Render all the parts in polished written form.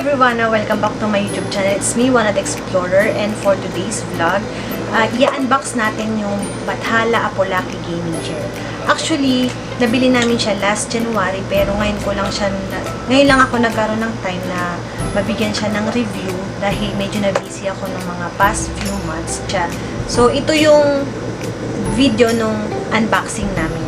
everyone! Welcome back to my YouTube channel. It's me, Juana the Explorer, and for today's vlog, i-unbox natin yung Bathala Apolaki Gaming Chair. Actually, nabili namin siya last January, pero ngayon lang ako nagkaroon ng time na mabigyan siya ng review dahil medyo na-busy ako ng mga past few months siya. So, ito yung video nung unboxing namin.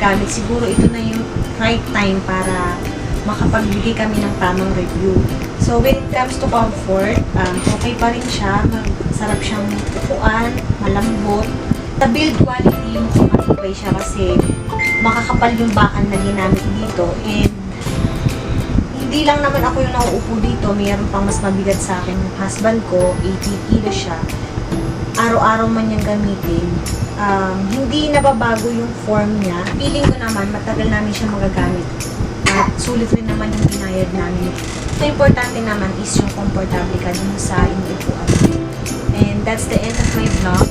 gamit, siguro ito na yung right time para makapagbigay kami ng tamang review. So, when it comes to comfort, okay pa rin siya. Masarap siyang upuan, malambot. Sa build quality, matibay siya kasi makakapal yung bakan na ginamit dito. And, hindi lang naman ako yung nauupo dito. Mayroon pang mas mabigat sa akin. Yung husband ko, 80 kilo siya. Araw-araw man niyang gamitin. Hindi nababago yung form niya. Feeling ko naman, matagal namin siya magagamit. At sulit rin naman yung binayad namin. So, importante naman is yung comfortable ka dun sa inyong upuan. And that's the end of my vlog.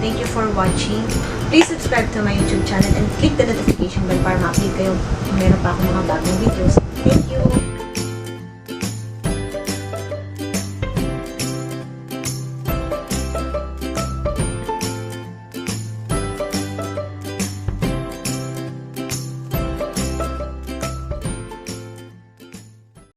Thank you for watching. Please subscribe to my YouTube channel and click the notification bell para ma-update kayo kung meron pa akong mga bagong